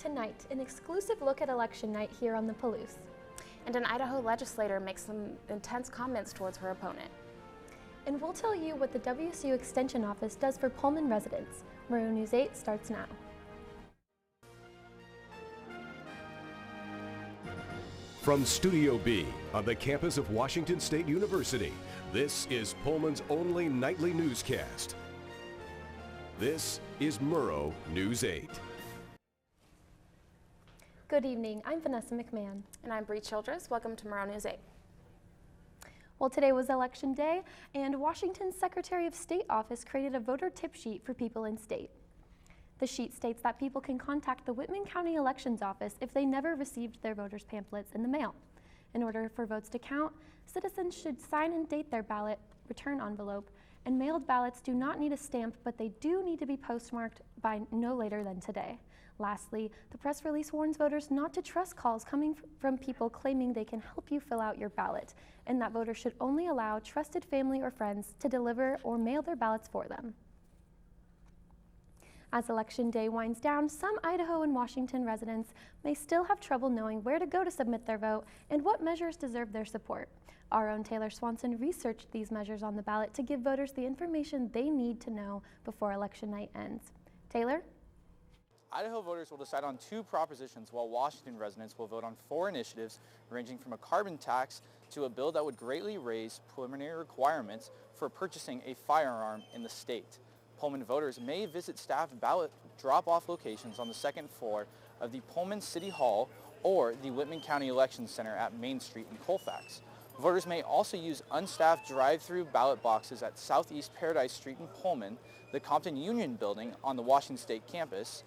Tonight, an exclusive look at election night here on the Palouse. And an Idaho legislator makes some intense comments towards her opponent. And we'll tell you what the WSU Extension Office does for Pullman residents. Murrow News 8 starts now. From Studio B on the campus of Washington State University, this is Pullman's only nightly newscast. This is Murrow News 8. Good evening, I'm Vanessa McMahon. And I'm Bree Childress. Welcome to Murrow News 8. Well, today was Election Day, and Washington's Secretary of State office created a voter tip sheet for people in state. The sheet states that people can contact the Whitman County Elections Office if they never received their voters' pamphlets in the mail. In order for votes to count, citizens should sign and date their ballot return envelope, and mailed ballots do not need a stamp, but they do need to be postmarked by no later than today. Lastly, the press release warns voters not to trust calls coming from people claiming they can help you fill out your ballot, and that voters should only allow trusted family or friends to deliver or mail their ballots for them. As Election Day winds down, some Idaho and Washington residents may still have trouble knowing where to go to submit their vote and what measures deserve their support. Our own Taylor Swanson researched these measures on the ballot to give voters the information they need to know before election night ends. Taylor? Idaho voters will decide on 2 propositions, while Washington residents will vote on 4 initiatives ranging from a carbon tax to a bill that would greatly raise preliminary requirements for purchasing a firearm in the state. Pullman voters may visit staffed ballot drop-off locations on the 2nd floor of the Pullman City Hall or the Whitman County Election Center at Main Street in Colfax. Voters may also use unstaffed drive-through ballot boxes at Southeast Paradise Street in Pullman, the Compton Union Building on the Washington State campus,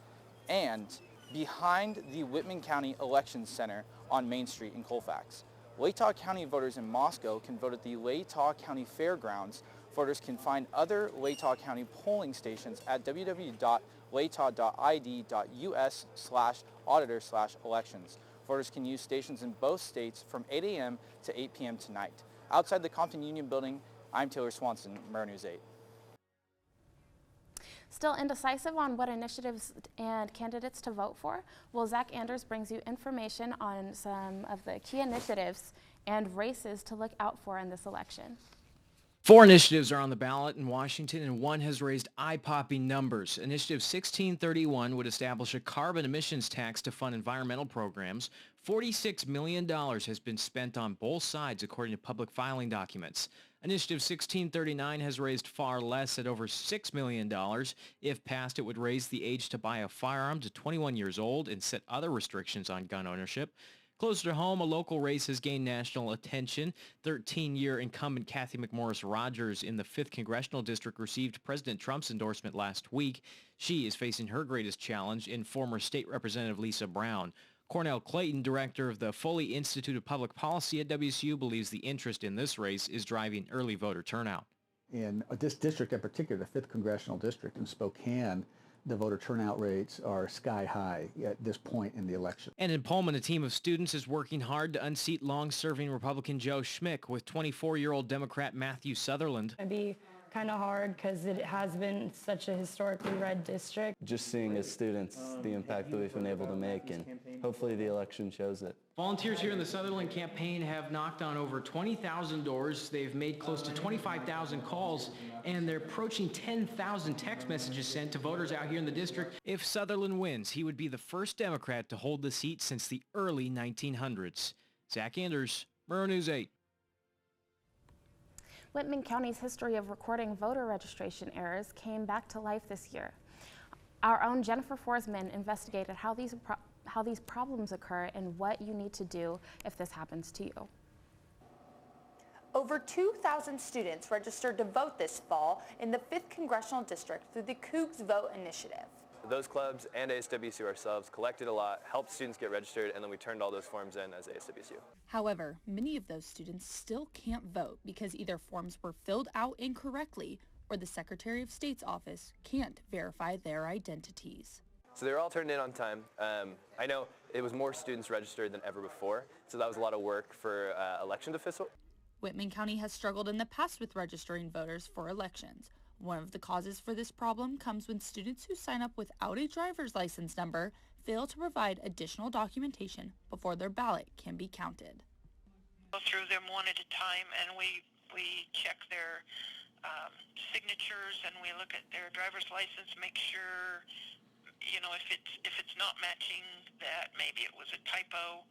and behind the Whitman County Election Center on Main Street in Colfax. Latah County voters in Moscow can vote at the Latah County Fairgrounds. Voters can find other Latah County polling stations at www.latah.id.us/auditor/elections. Voters can use stations in both states from 8 a.m. to 8 p.m. tonight. Outside the Compton Union Building, I'm Taylor Swanson, Murrow News 8. Still indecisive on what initiatives and candidates to vote for? Well, Zach Anders brings you information on some of the key initiatives and races to look out for in this election. 4 initiatives are on the ballot in Washington, and 1 has raised eye-popping numbers. Initiative 1631 would establish a carbon emissions tax to fund environmental programs. $46 million has been spent on both sides, according to public filing documents. Initiative 1639 has raised far less at over $6 million. If passed, it would raise the age to buy a firearm to 21 years old and set other restrictions on gun ownership. Closer to home, a local race has gained national attention. 13-year incumbent Kathy McMorris Rogers in the 5th Congressional District received President Trump's endorsement last week. She is facing her greatest challenge in former State Representative Lisa Brown. Cornell Clayton, director of the Foley Institute of Public Policy at WSU, believes the interest in this race is driving early voter turnout. In this district in particular, the 5th Congressional District in Spokane, the voter turnout rates are sky high at this point in the election. And in Pullman, a team of students is working hard to unseat long-serving Republican Joe Schmick with 24-year-old Democrat Matthew Sutherland. It'd be kind of hard because it has been such a historically red district. Just seeing as students the impact that we've been able to make, and hopefully the election shows it. Volunteers here in the Sutherland campaign have knocked on over 20,000 doors. They've made close to 25,000 calls, and they're approaching 10,000 text messages sent to voters out here in the district. If Sutherland wins, he would be the first Democrat to hold the seat since the early 1900s. Zach Anders, Murrow News 8. Whitman County's history of recording voter registration errors came back to life this year. Our own Jennifer Forsman investigated how these problems occur and what you need to do if this happens to you. Over 2,000 students registered to vote this fall in the 5th Congressional District through the Cougs Vote Initiative. Those clubs and ASWSU ourselves collected a lot, helped students get registered, and then we turned all those forms in as ASWSU. However, many of those students still can't vote because either forms were filled out incorrectly or the Secretary of State's office can't verify their identities. So they were all turned in on time. I know it was more students registered than ever before, so that was a lot of work for election officials. Whitman County has struggled in the past with registering voters for elections. One of the causes for this problem comes when students who sign up without a driver's license number fail to provide additional documentation before their ballot can be counted. Go through them one at a time, and we check their signatures, and we look at their driver's license, make sure, you know, if it's not matching, that maybe it was a typo.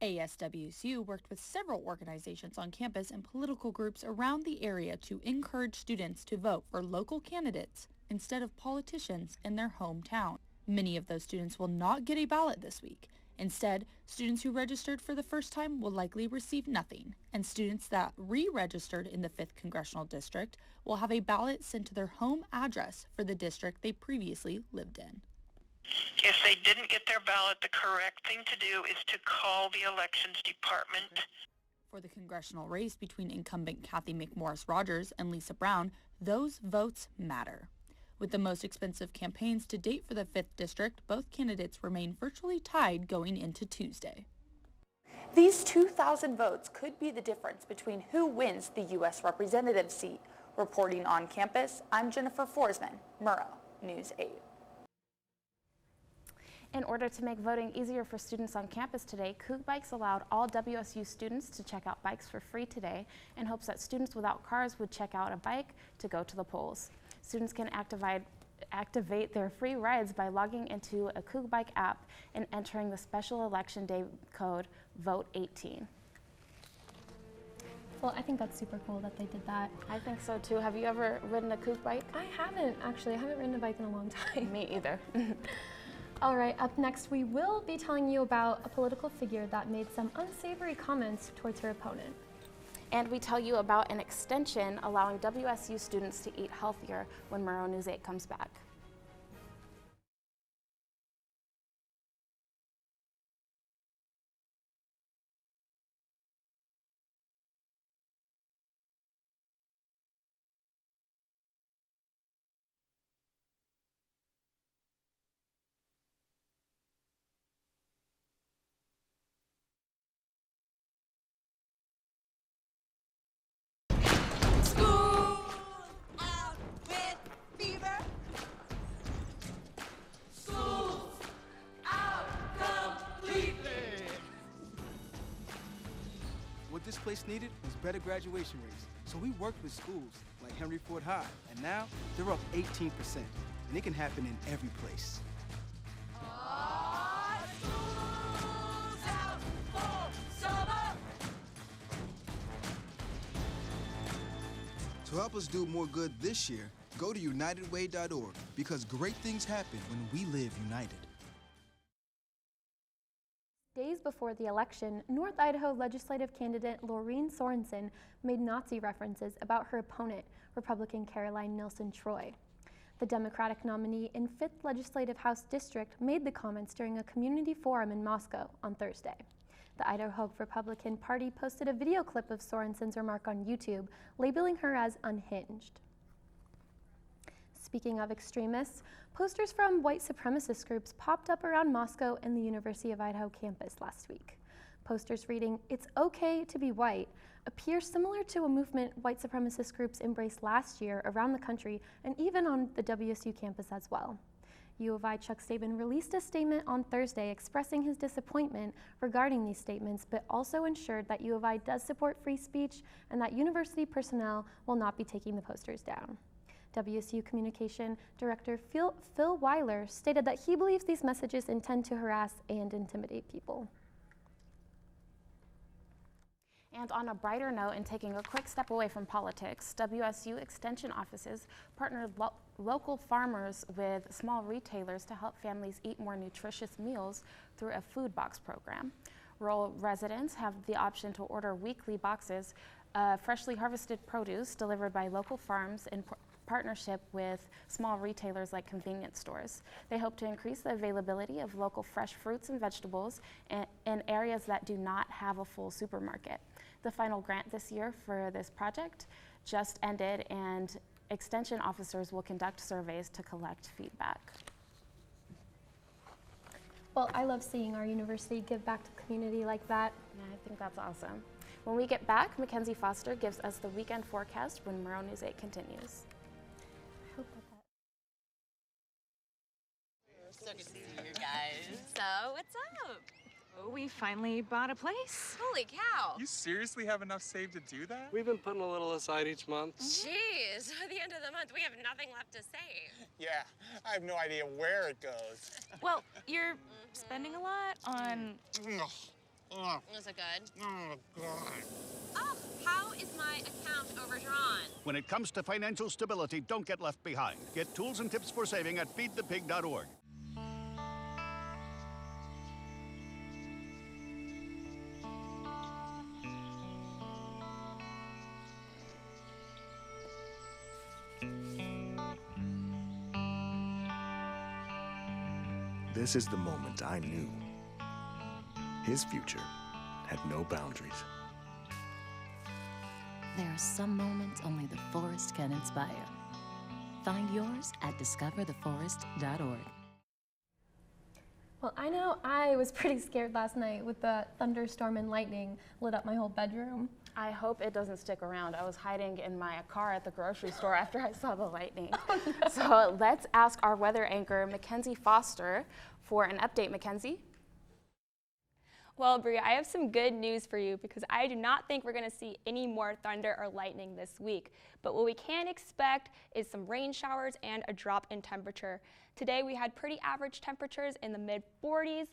ASWSU worked with several organizations on campus and political groups around the area to encourage students to vote for local candidates instead of politicians in their hometown. Many of those students will not get a ballot this week. Instead, students who registered for the first time will likely receive nothing, and students that re-registered in the 5th Congressional District will have a ballot sent to their home address for the district they previously lived in. If they didn't get their ballot, the correct thing to do is to call the elections department. For the congressional race between incumbent Kathy McMorris Rogers and Lisa Brown, those votes matter. With the most expensive campaigns to date for the 5th District, both candidates remain virtually tied going into Tuesday. These 2,000 votes could be the difference between who wins the U.S. representative seat. Reporting on campus, I'm Jennifer Forsman, Murrow, News 8. In order to make voting easier for students on campus today, Coug Bikes allowed all WSU students to check out bikes for free today in hopes that students without cars would check out a bike to go to the polls. Students can activate their free rides by logging into a Coug Bike app and entering the special election day code VOTE18. Well, I think that's super cool that they did that. I think so too. Have you ever ridden a Coug Bike? I haven't, actually. I haven't ridden a bike in a long time. Me either. All right, up next, we will be telling you about a political figure that made some unsavory comments towards her opponent. And we tell you about an extension allowing WSU students to eat healthier when Murrow News 8 comes back. What this place needed was better graduation rates. So we worked with schools like Henry Ford High, and now they're up 18%. And it can happen in every place. To help us do more good this year, go to unitedway.org, because great things happen when we live united. Days before the election, North Idaho legislative candidate Laureen Sorensen made Nazi references about her opponent, Republican Caroline Nelson Troy. The Democratic nominee in 5th Legislative House District made the comments during a community forum in Moscow on Thursday. The Idaho Republican Party posted a video clip of Sorensen's remark on YouTube, labeling her as unhinged. Speaking of extremists, posters from white supremacist groups popped up around Moscow and the University of Idaho campus last week. Posters reading, "It's okay to be white," appear similar to a movement white supremacist groups embraced last year around the country and even on the WSU campus as well. U of I Chuck Staben released a statement on Thursday expressing his disappointment regarding these statements, but also ensured that U of I does support free speech and that university personnel will not be taking the posters down. WSU Communication Director Phil Weiler stated that he believes these messages intend to harass and intimidate people. And on a brighter note, and taking a quick step away from politics, WSU Extension offices partnered local farmers with small retailers to help families eat more nutritious meals through a food box program. Rural residents have the option to order weekly boxes of freshly harvested produce delivered by local farms in partnership with small retailers like convenience stores. They hope to increase the availability of local fresh fruits and vegetables in areas that do not have a full supermarket. The final grant this year for this project just ended, and extension officers will conduct surveys to collect feedback. Well, I love seeing our university give back to the community like that. Yeah, I think that's awesome. When we get back, Mackenzie Foster gives us the weekend forecast when Murrow News 8 continues. So good to see you guys. Lisa, what's up? Oh, we finally bought a place. Holy cow. You seriously have enough saved to do that? We've been putting a little aside each month. Jeez, at the end of the month, we have nothing left to save. Yeah, I have no idea where it goes. Well, you're spending a lot on... Is it good? Oh, God. Oh, how is my account overdrawn? When it comes to financial stability, don't get left behind. Get tools and tips for saving at feedthepig.org. This is the moment I knew. His future had no boundaries. There are some moments only the forest can inspire. Find yours at discovertheforest.org. Well, I know I was pretty scared last night with the thunderstorm and lightning lit up my whole bedroom. I hope it doesn't stick around. I was hiding in my car at the grocery store after I saw the lightning. Oh, no. So let's ask our weather anchor, Mackenzie Foster, for an update. Mackenzie? Well, Bria, I have some good news for you because I do not think we're going to see any more thunder or lightning this week. But what we can expect is some rain showers and a drop in temperature. Today we had pretty average temperatures in the mid-40s.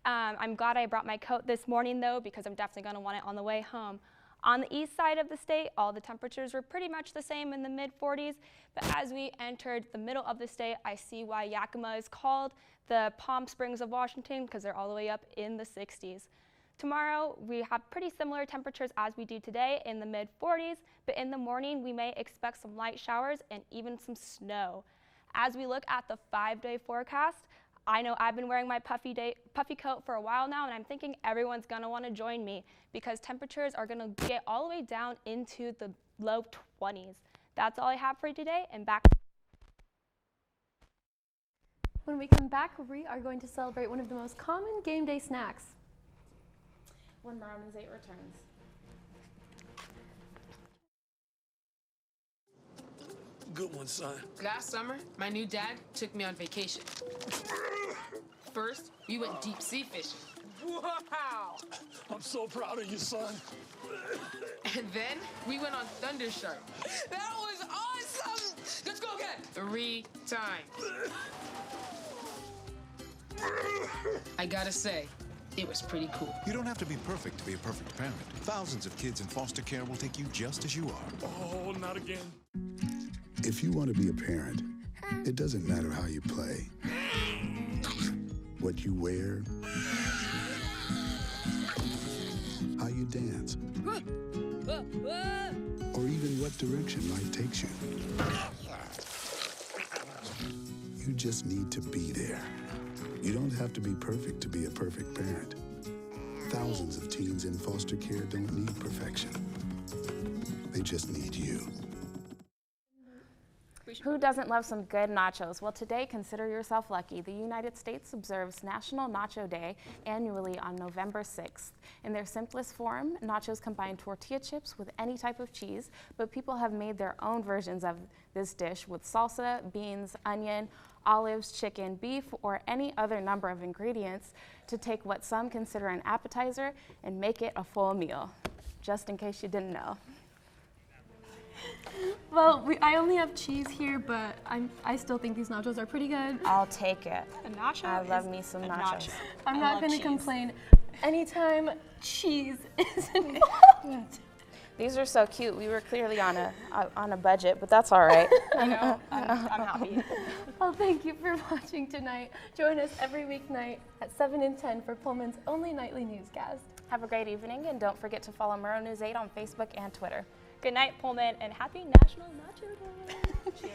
I'm glad I brought my coat this morning though because I'm definitely going to want it on the way home. On the east side of the state, all the temperatures were pretty much the same in the mid-40s, but as we entered the middle of the state, I see why Yakima is called the Palm Springs of Washington because they're all the way up in the 60s. Tomorrow, we have pretty similar temperatures as we do today in the mid-40s, but in the morning, we may expect some light showers and even some snow. As we look at the 5-day forecast, I know I've been wearing my puffy coat for a while now, and I'm thinking everyone's gonna wanna join me because temperatures are gonna get all the way down into the low 20s. That's all I have for you today, and back. When we come back, we are going to celebrate one of the most common game day snacks. When Murrow News 8 returns. Good one, son. Last summer, my new dad took me on vacation. First, we went deep sea fishing. Wow! I'm so proud of you, son. And then we went on Thunder Shark. That was awesome! Let's go again. 3 times. I gotta say, it was pretty cool. You don't have to be perfect to be a perfect parent. Thousands of kids in foster care will take you just as you are. Oh, not again. If you want to be a parent, it doesn't matter how you play, what you wear, how you dance, or even what direction life takes you. You just need to be there. You don't have to be perfect to be a perfect parent. Thousands of teens in foster care don't need perfection. They just need you. Who doesn't love some good nachos? Well, today, consider yourself lucky. The United States observes National Nacho Day annually on November 6th. In their simplest form, nachos combine tortilla chips with any type of cheese, but people have made their own versions of this dish with salsa, beans, onion, olives, chicken, beef, or any other number of ingredients to take what some consider an appetizer and make it a full meal, just in case you didn't know. Well, I only have cheese here, but I still think these nachos are pretty good. I'll take it. A nacho I love me some nachos. I'm not going to complain anytime cheese is involved. These are so cute. We were clearly on a budget, but that's all right. I know. I'm happy. Well, thank you for watching tonight. Join us every weeknight at 7 and 10 for Pullman's only nightly newscast. Have a great evening, and don't forget to follow Murrow News 8 on Facebook and Twitter. Good night, Pullman, and happy National Nacho Day. Cheers.